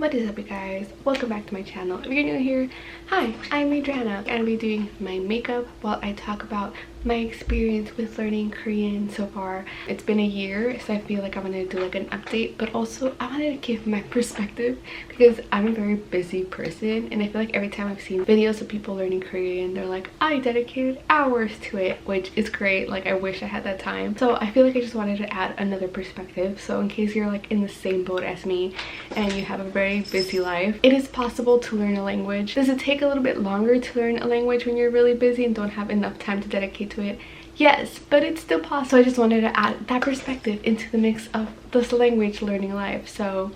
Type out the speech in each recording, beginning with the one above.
What is up, you guys? Welcome back to my channel. If you're new here, hi, I'm Adriana. I'm gonna be doing my makeup while I talk about my experience with learning Korean so far. It's been a year, so I feel like I'm gonna do like an update, but also I wanted to give my perspective because I'm a very busy person, and I feel like every time I've seen videos of people learning Korean, they're like, I dedicated hours to it, which is great. Like, I wish I had that time. So I feel like I just wanted to add another perspective. So in case you're like in the same boat as me and you have a very busy life, it is possible to learn a language. Does it take a little bit longer to learn a language when you're really busy and don't have enough time to dedicate to it? Yes, but it's still possible. So I just wanted to add that perspective into the mix of this language learning life. So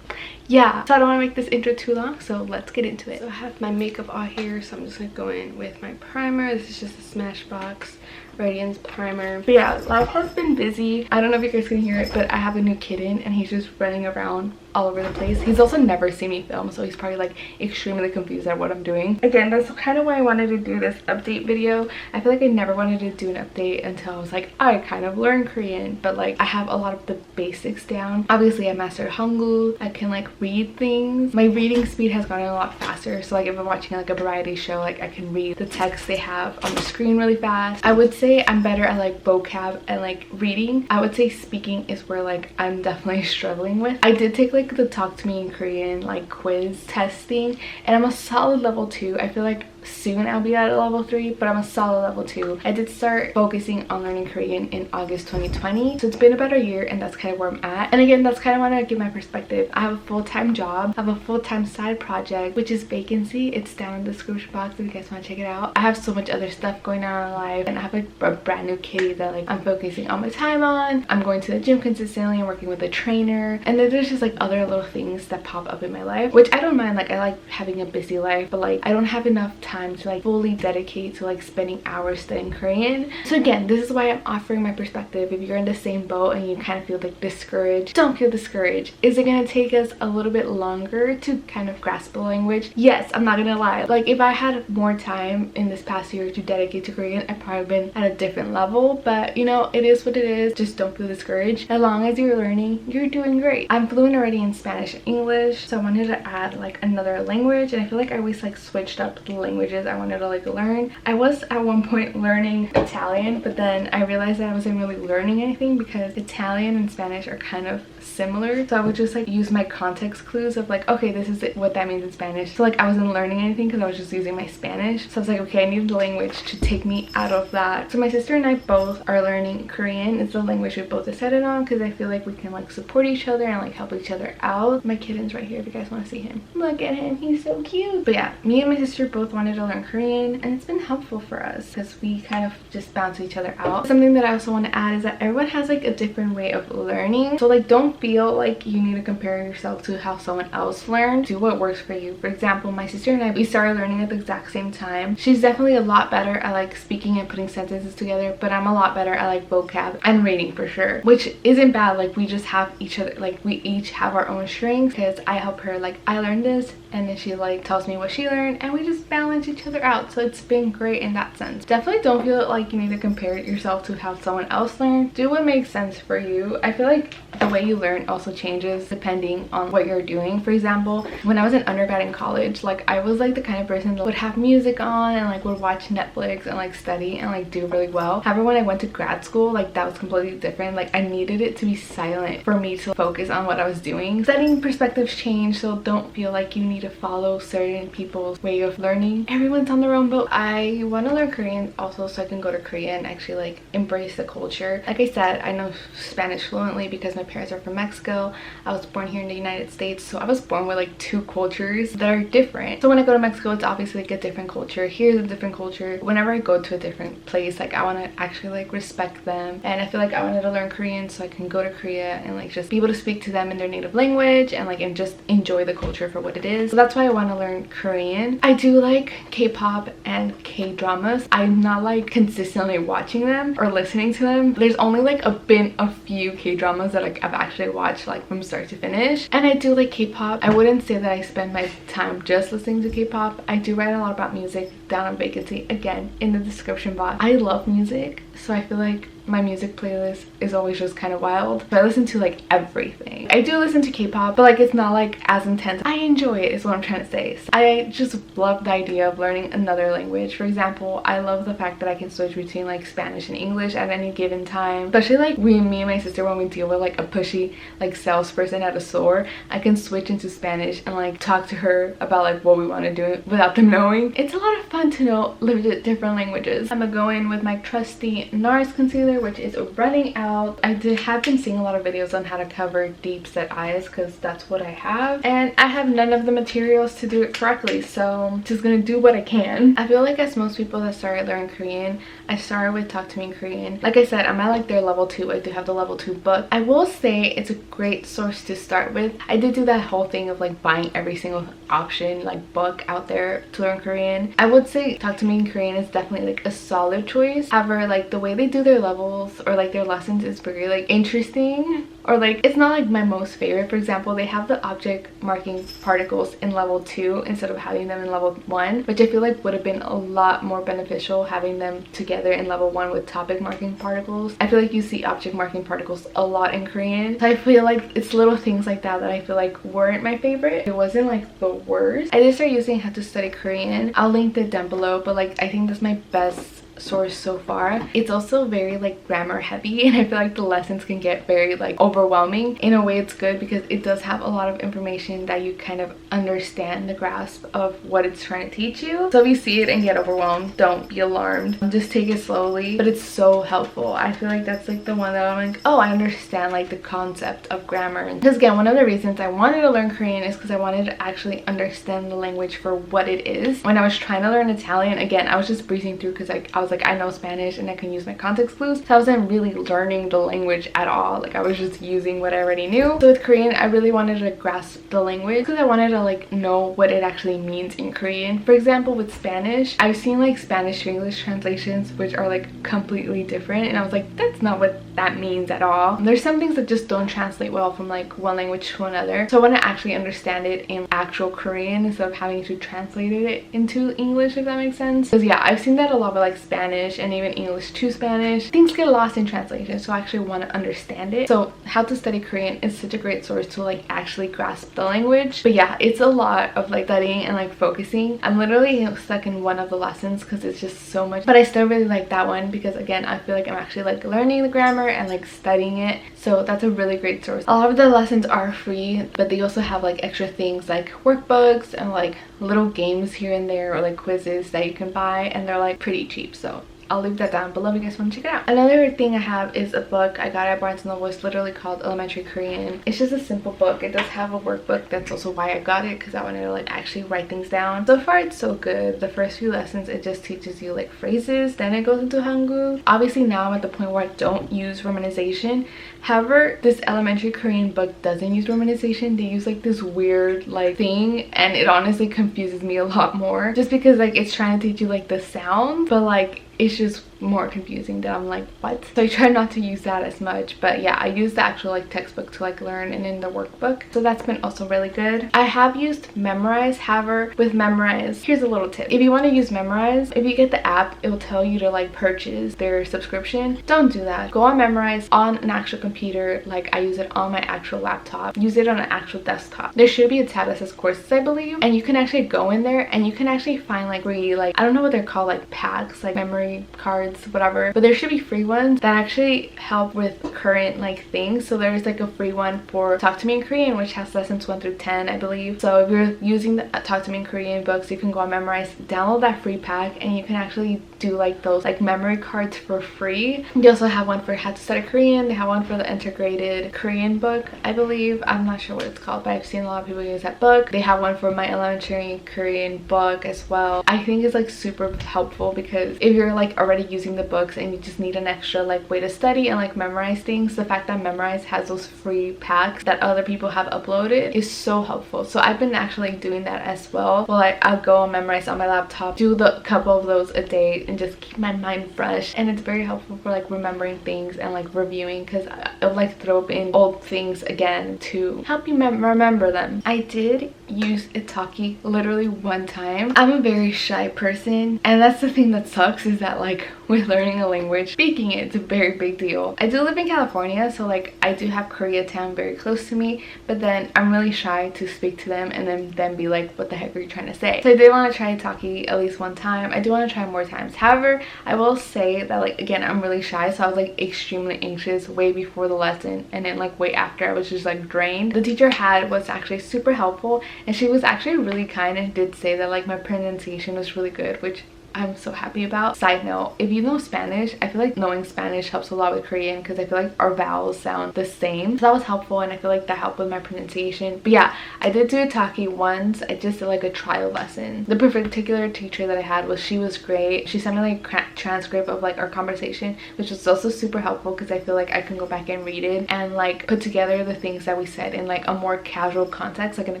yeah, so I don't want to make this intro too long, so let's get into it. So I have my makeup all here, so I'm just gonna go in with my primer. This is just a Smashbox Radiance primer. But yeah, life has been busy. I don't know if you guys can hear it, but I have a new kitten and he's just running around all over the place. He's also never seen me film, so he's probably like extremely confused at what I'm doing. Again, that's kind of why I wanted to do this update video. I feel like I never wanted to do an update until I was like, I kind of learned Korean, but like I have a lot of the basics down. Obviously I mastered Hangul. I can like read things. My reading speed has gotten a lot faster, so like if I'm watching like a variety show, like I can read the text they have on the screen really fast. I would say I'm better at like vocab and like reading. I would say speaking is where like I'm definitely struggling with. I did take like the Talk to Me in Korean like quiz testing, and I'm a solid level 2. I feel like soon I'll be at a level 3, but I'm a solid level 2. I did start focusing on learning Korean in August 2020, so it's been about a year, and that's kind of where I'm at. And again, that's kind of when I give my perspective. I have a full-time job. I have a full-time side project, which is Vacancy. It's down in the description box if you guys want to check it out. I have so much other stuff going on in life, and I have like a brand new kitty that like I'm focusing all my time on. I'm going to the gym consistently and working with a trainer, and then there's just like other little things that pop up in my life, which I don't mind. Like, I like having a busy life, but like I don't have enough time to like fully dedicate to like spending hours studying Korean. So again, this is why I'm offering my perspective. If you're in the same boat and you kind of feel like discouraged, don't feel discouraged. Is it gonna take us a little bit longer to kind of grasp the language? Yes, I'm not gonna lie. Like, if I had more time in this past year to dedicate to Korean, I'd probably been at a different level, but you know, it is what it is. Just don't feel discouraged. As long as you're learning, you're doing great. I'm fluent already in Spanish and English, so I wanted to add like another language, and I feel like I always like switched up the languages I wanted to like learn. I was at one point learning Italian, but then I realized that I wasn't really learning anything because Italian and Spanish are kind of similar, so I would just like use my context clues of like, okay, this is what that means in Spanish. So like I wasn't learning anything because I was just using my Spanish, so I was like, okay, I need a language to take me out of that. So my sister and I both are learning Korean. It's the language we both decided on because I feel like we can like support each other and like help each other out. My kitten's right here if you guys want to see him. Look at him, he's so cute. But yeah, me and my sister both wanted to learn Korean, and it's been helpful for us because we kind of just bounce each other out. Something that I also want to add is that everyone has like a different way of learning, so like don't feel like you need to compare yourself to how someone else learned. Do what works for you. For example, my sister and I, we started learning at the exact same time. She's definitely a lot better at like speaking and putting sentences together, but I'm a lot better at like vocab and reading for sure, which isn't bad. Like, we just have each other, like we each have our own strengths, because I help her, like I learned this and then she like tells me what she learned, and we just balance each other out. So it's been great in that sense. Definitely don't feel like you need to compare yourself to how someone else learned. Do what makes sense for you. I feel like the way you learn also changes depending on what you're doing. For example, when I was an undergrad in college, like I was like the kind of person that would have music on and like would watch Netflix and like study and like do really well. However, when I went to grad school, like that was completely different. Like, I needed it to be silent for me to focus on what I was doing. Studying perspectives change, so don't feel like you need to follow certain people's way of learning. Everyone's on their own boat. I want to learn Korean also so I can go to Korea and actually like embrace the culture. Like I said, I know Spanish fluently because my parents are from Mexico. I was born here in the United States, so I was born with like two cultures that are different. So when I go to Mexico, it's obviously like a different culture. Here's a different culture. Whenever I go to a different place, like I want to actually like respect them, and I feel like I wanted to learn Korean so I can go to Korea and like just be able to speak to them in their native language and like and just enjoy the culture for what it is. So that's why I want to learn Korean. I do like K-pop and K-dramas. I'm not like consistently watching them or listening to them. There's only like been a few K-dramas that like I've actually watched like from start to finish, and I do like K-pop. I wouldn't say that I spend my time just listening to K-pop. I do write a lot about music down on Vacancy, again in the description box. I love music, so I feel like my music playlist is always just kind of wild. So I listen to like everything. I do listen to K-pop, but like it's not like as intense. I enjoy it is what I'm trying to say. So I just love the idea of learning another language. For example, I love the fact that I can switch between like Spanish and English at any given time. Especially like me and my sister, when we deal with like a pushy like salesperson at a store, I can switch into Spanish and like talk to her about like what we want to do without them knowing. It's a lot of fun to know legit different languages. I'm gonna go in with my trusty NARS concealer, which is running out. I have been seeing a lot of videos on how to cover deep set eyes because that's what I have, and I have none of the materials to do it correctly, so I'm just gonna do what I can. I feel like as most people that started learning Korean, I started with Talk to Me in Korean. Like I said, I'm at like their level 2. I do have the level 2 book. I will say it's a great source to start with. I did do that whole thing of like buying every single option like book out there to learn Korean. I would say Talk to Me in Korean is definitely like a solid choice. However, like the way they do their levels or like their lessons is very like interesting, or like it's not like my most favorite. For example, they have the object marking particles in level 2 instead of having them in level 1, which I feel like would have been a lot more beneficial having them together in level 1 with topic marking particles. I feel like you see object marking particles a lot in Korean, so I feel like it's little things like that that I feel like weren't my favorite. It wasn't like the worst. I did start using How to Study Korean. I'll link it down below, but like I think that's my best source so far. It's also very like grammar heavy, and I feel like the lessons can get very like overwhelming. In a way it's good because it does have a lot of information that you kind of understand the grasp of what it's trying to teach you. So if you see it and get overwhelmed, don't be alarmed. Just take it slowly, but it's so helpful. I feel like that's like the one that I'm like, oh, I understand like the concept of grammar. Because again, one of the reasons I wanted to learn Korean is because I wanted to actually understand the language for what it is. When I was trying to learn Italian, again, I was just breezing through because I was like, I know Spanish and I can use my context clues, so I wasn't really learning the language at all. Like I was just using what I already knew. So with Korean, I really wanted to grasp the language because I wanted to like know what it actually means in Korean. For example, with Spanish, I've seen like Spanish to English translations which are like completely different, and I was like, that's not what that means at all. There's some things that just don't translate well from like one language to another, so I want to actually understand it in actual Korean instead of having to translate it into English, if that makes sense. Because yeah, I've seen that a lot with like Spanish and even English to Spanish. Things get lost in translation, so I actually want to understand it. So How to Study Korean is such a great source to like actually grasp the language. But yeah, it's a lot of like studying and like focusing. I'm literally stuck in one of the lessons because it's just so much, but I still really like that one because again, I feel like I'm actually like learning the grammar and like studying it, so that's a really great source. A lot of the lessons are free, but they also have like extra things like workbooks and like little games here and there, or like quizzes that you can buy, and they're like pretty cheap, so I'll leave that down below if you guys want to check it out. Another thing I have is a book I got at Barnes & Noble. It's literally called Elementary Korean. It's just a simple book. It does have a workbook. That's also why I got it, because I wanted to like actually write things down. So far it's so good. The first few lessons, it just teaches you like phrases, then it goes into Hangul. Obviously now I'm at the point where I don't use romanization. However, this Elementary Korean book doesn't use romanization. They use like this weird like thing, and it honestly confuses me a lot more, just because like it's trying to teach you like the sound, but like it's just more confusing that I'm like, what? So I try not to use that as much. But yeah, I use the actual like textbook to like learn, and in the workbook, so that's been also really good. I have used Memrise. However, with Memrise, here's a little tip. If you want to use Memrise, if you get the app, it will tell you to like purchase their subscription. Don't do that. Go on Memrise on an actual computer. Like I use it on my actual laptop. Use it on an actual desktop. There should be a tab that says courses, I believe, and you can actually go in there and you can actually find like free, like I don't know what they're called, like packs, like memory cards, whatever, but there should be free ones that actually help with current like things. So there's like a free one for Talk to Me in Korean, which has lessons 1 through 10, I believe. So if you're using the Talk to Me in Korean books, you can go on Memrise, download that free pack, and you can actually do like those like memory cards for free. They also have one for How to Study Korean. They have one for the integrated Korean book, I believe. I'm not sure what it's called, but I've seen a lot of people use that book. They have one for my Elementary Korean book as well. I think it's like super helpful because if you're like already using the books and you just need an extra like way to study and like memorize things, the fact that Memrise has those free packs that other people have uploaded is so helpful. So I've been actually doing that as well. Well, I'll go on Memrise on my laptop, do the couple of those a day, and just keep my mind fresh, and it's very helpful for like remembering things and like reviewing, because I'll like throw in old things again to help you remember them. I did used Italki literally one time. I'm a very shy person, and that's the thing that sucks, is that like with learning a language, speaking it's a very big deal. I do live in California, so like I do have Koreatown very close to me, but then I'm really shy to speak to them and then be like, what the heck are you trying to say? So I did want to try Italki at least one time. I do want to try more times. However, I will say that like again, I'm really shy, so I was like extremely anxious way before the lesson, and then like way after I was just like drained. The teacher was actually super helpful, and she was actually really kind and did say that like my pronunciation was really good, which I'm so happy about. Side note, if you know Spanish, I feel like knowing Spanish helps a lot with Korean, because I feel like our vowels sound the same. So that was helpful, and I feel like that helped with my pronunciation. But yeah, I did do Italki once. I just did like a trial lesson. The particular teacher that I had she was great. She sent me like transcript of like our conversation, which was also super helpful, because I feel like I can go back and read it and like put together the things that we said in like a more casual context, like in a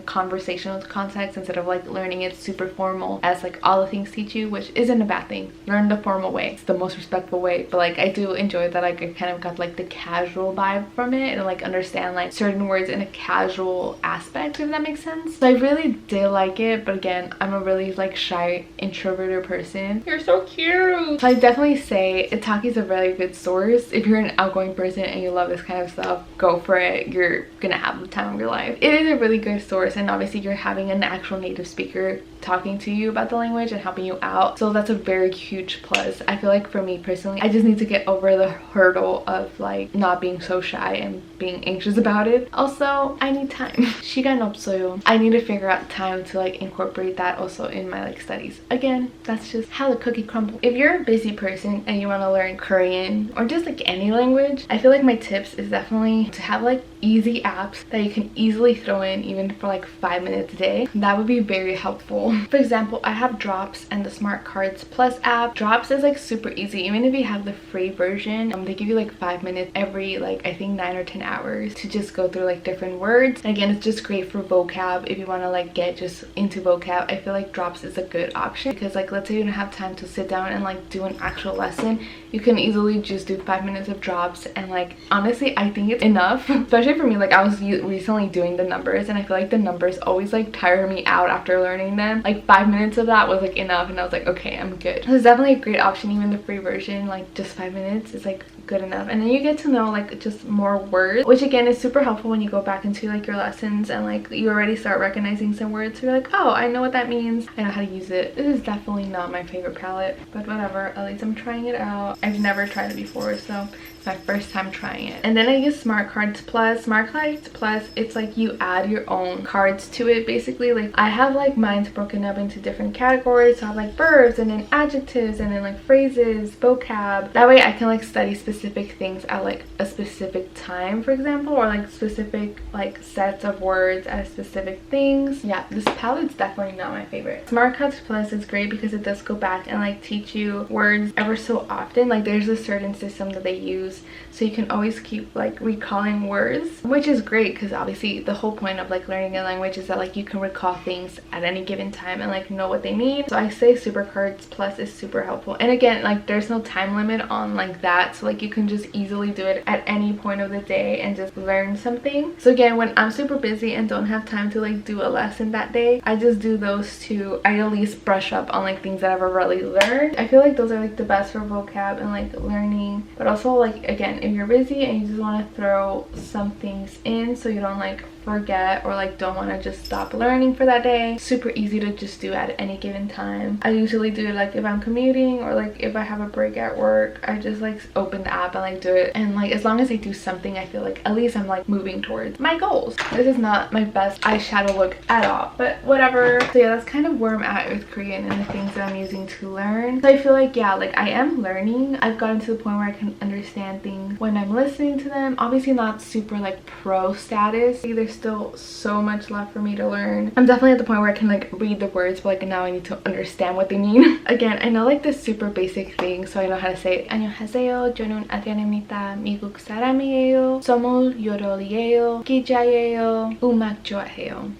conversational context, instead of like learning it super formal as like all the things teach you, which isn't a bad thing. Learn the formal way. It's the most respectful way. But like I do enjoy that like I kind of got like the casual vibe from it, and like understand like certain words in a casual aspect, if that makes sense. So I really did like it, but again, I'm a really like shy introverted person. You're so cute. So I definitely say Italki is a really good source. If you're an outgoing person and you love this kind of stuff, go for it. You're gonna have the time of your life. It is a really good source, and obviously you're having an actual native speaker talking to you about the language and helping you out, so that's a very huge plus. I feel like for me personally, I just need to get over the hurdle of like not being so shy and being anxious about it. Also, I need time. 시간 없어요. I need to figure out time to like incorporate that also in my like studies. Again, that's just how the cookie crumbles. If you're a busy person and you want to learn Korean or just like any language, I feel like my tips is definitely to have like easy apps that you can easily throw in even for like 5 minutes a day. That would be very helpful. For example, I have Drops and the Smart Cards Plus app. Drops is like super easy. Even if you have the free version, they give you like 5 minutes every like I think 9 or 10 hours to just go through like different words. And again, it's just great for vocab. If you want to like get just into vocab, I feel like Drops is a good option, because like let's say you don't have time to sit down and like do an actual lesson, you can easily just do 5 minutes of Drops, and like honestly I think it's enough. Especially for me, like I was recently doing the numbers, and I feel like the numbers always like tire me out after learning them. Like 5 minutes of that was like enough, and I was like, okay, I'm good. So it's definitely a great option. Even the free version, like just 5 minutes is like good enough, and then you get to know like just more words, which again is super helpful when you go back into like your lessons and like you already start recognizing some words. So you're like, oh, I know what that means, I know how to use it. This is definitely not my favorite palette, but whatever, at least I'm trying it out. I've never tried it before, so it's my first time trying it. And then I use Smart Cards Plus. Smart Cards Plus, it's like you add your own cards to it basically. Like I have like mine's broken up into different categories, so I have like verbs and then adjectives and then like phrases, vocab. That way I can like study specific things at like a specific time, for example, or like specific like sets of words at specific things. Yeah, this palette's definitely not my favorite. Smart Cards Plus is great because it does go back and like teach you words ever so often. Like there's a certain system that they use, so you can always keep like recalling words, which is great, because obviously the whole point of like learning a language is that like you can recall things at any given time and like know what they mean. So I say Super Cards Plus is super helpful, and again, like there's no time limit on like that, so like you can just easily do it at any point of the day and just learn something. So again, when I'm super busy and don't have time to like do a lesson that day, I just do those two. I at least brush up on like things that I've already learned. I feel like those are like the best for vocab and like learning, but also like again, if you're busy and you just want to throw some things in so you don't like forget or like don't want to just stop learning for that day, super easy to just do at any given time. I usually do it like if I'm commuting or like if I have a break at work, I just like open the app and like do it, and like as long as I do something, I feel like at least I'm like moving towards my goals. This is not my best eyeshadow look at all, but whatever. So yeah, that's kind of where I'm at with Korean and the things that I'm using to learn. So I feel like yeah, like I am learning. I've gotten to the point where I can understand things when I'm listening to them. Obviously not super like pro status. There's still so much left for me to learn. I'm definitely at the point where I can like read the words, but like now I need to understand what they mean. Again, I know like the super basic things, so I know how to say 안녕하세요, 저는 아드리안입니다. 미국 사람이에요. 선물 여러이에요. 기자예요. 음악 좋아해요.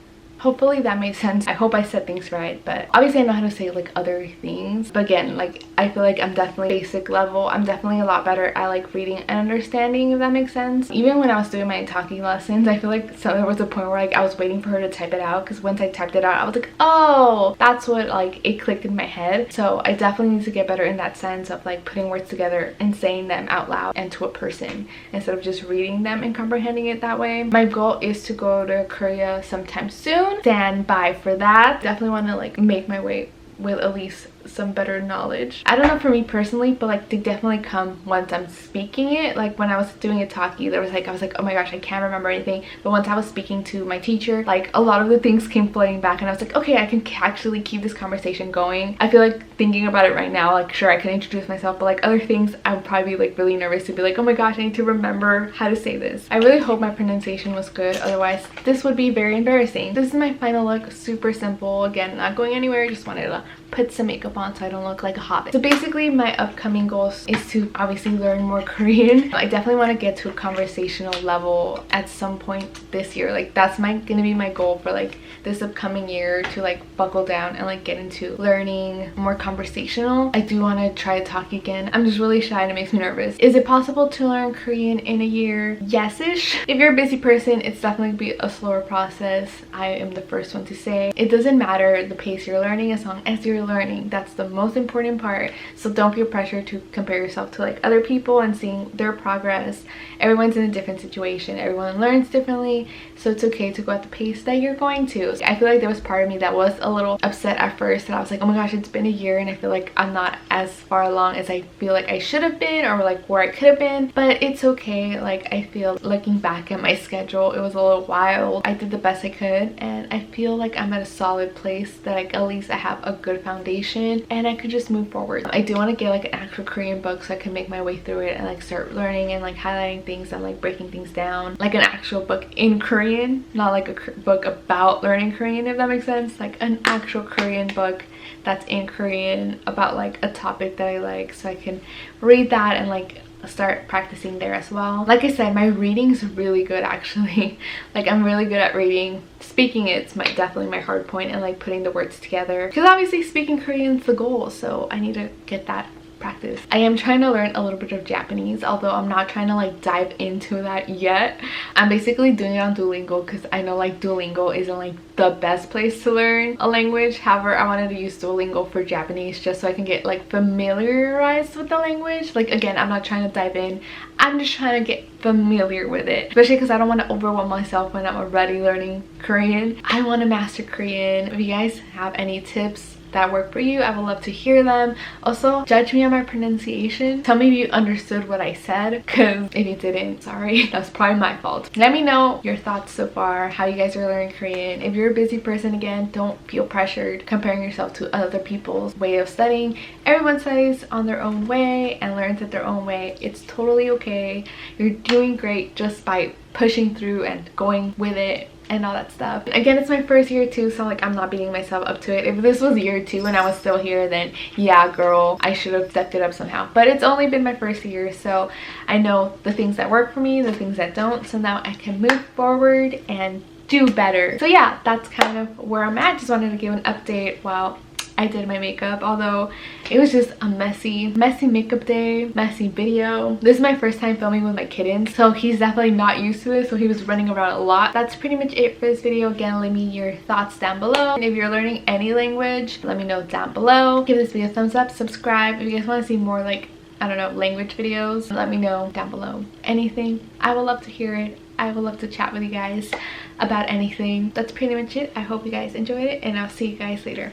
Hopefully that made sense. I hope I said things right, but obviously I know how to say like other things. But again, like I feel like I'm definitely basic level. I'm definitely a lot better at like reading and understanding, if that makes sense. Even when I was doing my talking lessons, I feel like there was a point where like I was waiting for her to type it out, because once I typed it out, I was like, oh, that's what, like, it clicked in my head. So I definitely need to get better in that sense of like putting words together and saying them out loud and to a person instead of just reading them and comprehending it that way. My goal is to go to Korea sometime soon. Stand by for that. Definitely want to like make my way with at least some better knowledge. I don't know for me personally, but like they definitely come once I'm speaking it. Like when I was doing a talkie, there was like, I was like, oh my gosh, I can't remember anything. But once I was speaking to my teacher, like a lot of the things came floating back, and I was like, okay, I can actually keep this conversation going. I feel like thinking about it right now, like sure I can introduce myself, but like other things I would probably be like really nervous to be like, oh my gosh, I need to remember how to say this. I really hope my pronunciation was good, otherwise this would be very embarrassing. This is my final look, super simple. Again, not going anywhere, just wanted to put some makeup on so I don't look like a hobbit. So basically my upcoming goals is to obviously learn more Korean. I definitely want to get to a conversational level at some point this year. Like that's gonna be my goal for like this upcoming year, to like buckle down and like get into learning more conversational. I do want to try to talk again. I'm just really shy and it makes me nervous. Is it possible to learn Korean in a year? Yes-ish. If you're a busy person, it's definitely be a slower process. I am the first one to say it doesn't matter the pace you're learning, as long as you're learning. That's the most important part. So don't feel pressure to compare yourself to like other people and seeing their progress. Everyone's in a different situation, everyone learns differently, so it's okay to go at the pace that you're going to. I feel like there was part of me that was a little upset at first, and I was like, oh my gosh, it's been a year and I feel like I'm not as far along as I feel like I should have been, or like where I could have been. But it's okay. Like I feel, looking back at my schedule, it was a little wild. I did the best I could, and I feel like I'm at a solid place that like at least I have a good foundation and I could just move forward. I do want to get like an actual Korean book so I can make my way through it and like start learning and like highlighting things and like breaking things down, like an actual book in Korean, not like a book about learning Korean, if that makes sense. Like an actual Korean book that's in Korean about like a topic that I like, so I can read that and like start practicing there as well. Like I said, my reading's really good actually. Like I'm really good at reading. Speaking it's definitely my hard point, and like putting the words together, because obviously speaking Korean's the goal, so I need to get that practice. I am trying to learn a little bit of Japanese, although I'm not trying to like dive into that yet. I'm basically doing it on Duolingo because I know like Duolingo isn't like the best place to learn a language. However, I wanted to use Duolingo for Japanese just so I can get like familiarized with the language. Like again, I'm not trying to dive in, I'm just trying to get familiar with it, especially because I don't want to overwhelm myself when I'm already learning Korean. I want to master Korean. If you guys have any tips that work for you, I would love to hear them. Also, judge me on my pronunciation. Tell me if you understood what I said, because if you didn't, sorry, that's probably my fault. Let me know your thoughts so far, how you guys are learning Korean. If you're a busy person, again, don't feel pressured comparing yourself to other people's way of studying. Everyone studies on their own way and learns at their own way. It's totally okay. You're doing great just by pushing through and going with it and all that stuff. Again, it's my first year too, so like I'm not beating myself up to it. If this was year 2 and I was still here, then yeah girl, I should have stepped it up somehow. But it's only been my first year, so I know the things that work for me, the things that don't, so now I can move forward and do better. So yeah, that's kind of where I'm at. Just wanted to give an update while I did my makeup, although it was just a messy makeup day, messy video. This is my first time filming with my kitten, so he's definitely not used to this, so he was running around a lot. That's pretty much it for this video. Again, leave me your thoughts down below, and if you're learning any language, let me know down below. Give this video a thumbs up, subscribe if you guys want to see more like, I don't know, language videos. Let me know down below. Anything, I would love to hear it. I would love to chat with you guys about anything. That's pretty much it. I hope you guys enjoyed it, and I'll see you guys later.